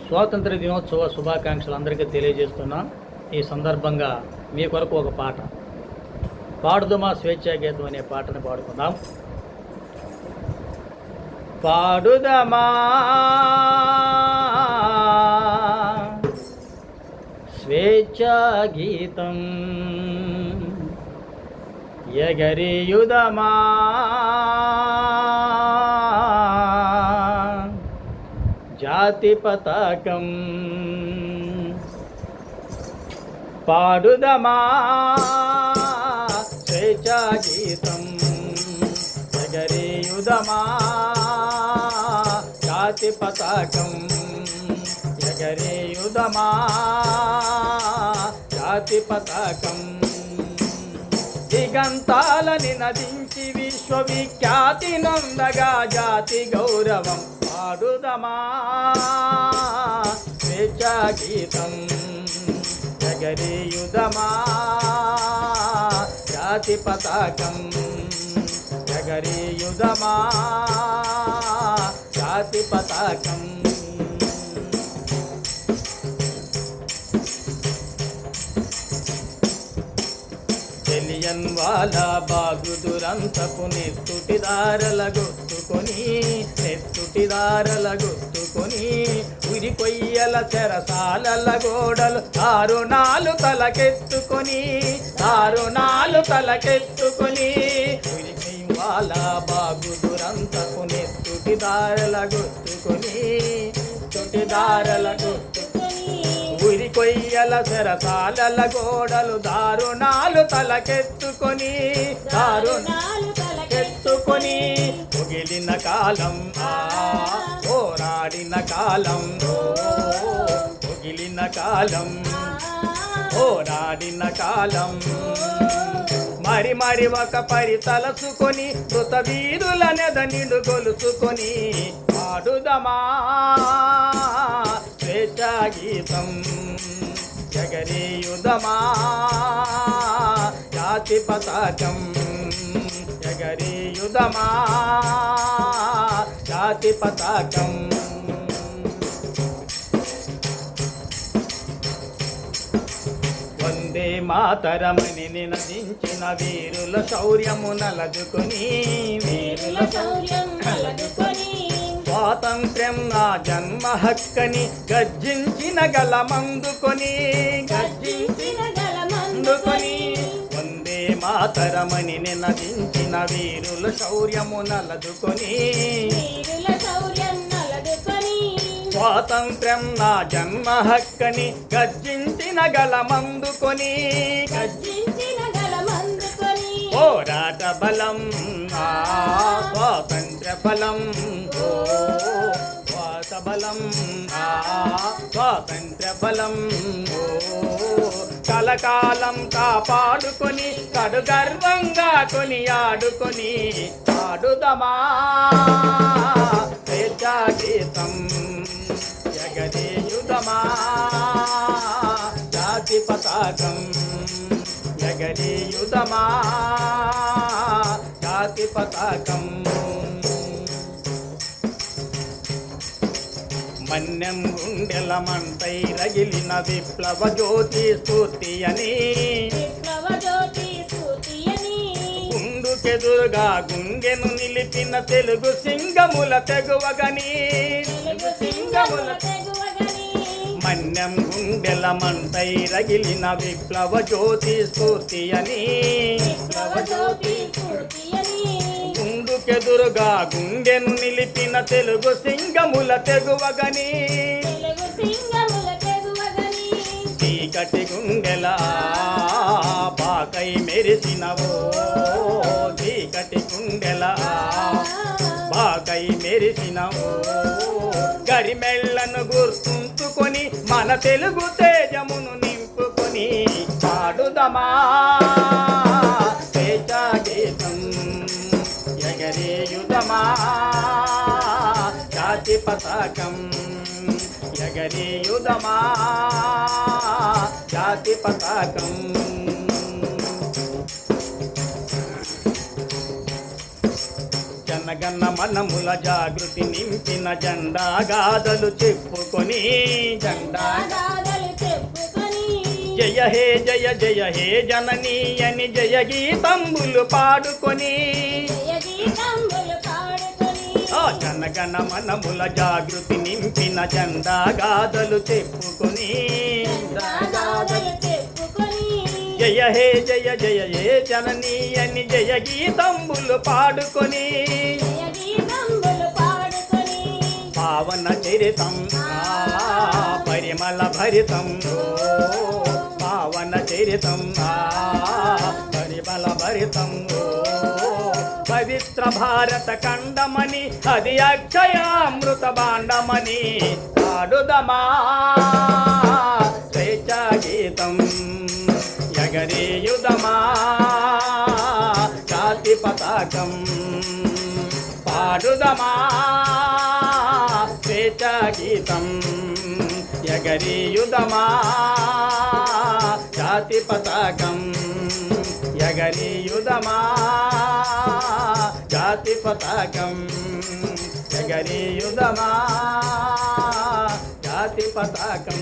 స్వాతంత్ర దినోత్సవ శుభాకాంక్షలు అందరికీ తెలియజేస్తున్నాం. ఈ సందర్భంగా మీ కొరకు ఒక పాట పాడుదమా స్వేచ్ఛా గీతం అనే పాటను పాడుకుందాం. పాడుదమా స్వేచ్ఛా గీతం, ఎగరేయుదమా జాతి పతాకం. పాడుదమా స్వేచ్ఛా గీతం, ఎగరేయుదమా జాతి పతాకం. ఎగరేయుదమా జాతి పతాకం. దిగంతాలని నదించి విశ్వవిఖ్యాతి నొందగా జాతి గౌరవం. పాడుదమా స్వేచ్ఛా గీతం, ఎగరేయుదమా జాతి పతాకం. ఎగరేయుదమా జాతి పతాకం. తెలియన్ వాళ్ళ బాగుదురంతపు నెత్తుటిదారల గుర్తుకొని ఉరి కొయ్యల చెరసాలల గోడలు దారుణాలు తలకెత్తుకొని ఉరి వాళ్ళ బాగుదురంతపు నెత్తుటిదారల గుర్తుకొని ఉరి కొయ్యల చెరసాలల గోడలు దారుణాలు తలకెత్తుకొని పొగిలిన కాలం పోరాడిన కాలం. పొగిలిన కాలం పోరాడిన కాలం. మరి ఒక పరి తలసుకొని కృత వీరుల నెదనిడు గొలుసుకొని పాడుదమా స్వేచ్ఛా గీతం, ఎగరేయుదమా జాతి పతాకం. ఎగరేయుదమా జాతి పతాకం. వందే మాతరమని నినదించిన వీరుల శౌర్యము నలదుకొని స్వాతంత్ర్యం నా జన్మ హక్కని గర్జించిన గలమందుకొని వందే మాతరమని నినదించిన వీరుల శౌర్యము నలదుకొని స్వాతంత్ర్యం నా జన్మ హక్కని గర్జించిన గలమందుకొని పోరాట బలం స్వాతంత్ర్య బలం. స్వాతంత్ర్య బలం కలకాలం కాపాడుకొని కడు గర్వంగా కొనియాడుకొని పాడుదమా స్వేచ్ఛా గీతం, ఎగరేయుదమా జాతి పతాకం. ఎగరేయుదమా జాతి పతాకం. మన్యం గుండెల మంటై రగిలిన విప్లవ జ్యోతి స్ఫూర్తి అని గుండుకెదురుగా గుండెను నిలిపిన తెలుగు సింగముల తెగువగని. మన్యం గుండెల మంటై రగిలిన విప్లవ జ్యోతి స్ఫూర్తి అని గుండుకెదురుగా గుండెను నిలిపిన తెలుగు సింగముల తెగువగని. చీకటి గుండెల బాకై మెరిసినవో, చీకటి గుండెల బాకై మెరిసినవో. గరిమెళ్లను గుర్తుంచుకొని మన తెలుగు తేజమును నింపుకొని పాడుదమా స్వేచ్ఛా గీతం, ఎగరేయుదమా జాతి పతాకం. ఎగరేయుదమా జాతి పతాకం. జనగణ మనముల జాగృతి నింపిన జెండా గాథలు చెప్పుకొని జయ హే జయ జయ హే జననీ అని జయ గీతంబులు పాడుకొని జనగణ మనముల జాగృతి నింపిన జెండా గాథలు చెప్పుకొని జయ హే జయ జయ హే జననీ అని జయ గీతంబులు పాడుకొని పావన చరితం పరిమళ భరితం పావన చరితం పరిమళ భరితం పవిత్ర భారత ఖండమని అది అక్షయామృత భాండమని పాడుదమా స్వేచ్ఛా గీతం ఎగరేయుదమా జాతి పతాకం పాడుదమా స్వేచ్ఛా గీతం ఎగరేయుదమా జాతి పతాకం ఎగరేయుదమా జాతి పతాకం ఎగరేయుదమా జాతి పతాకం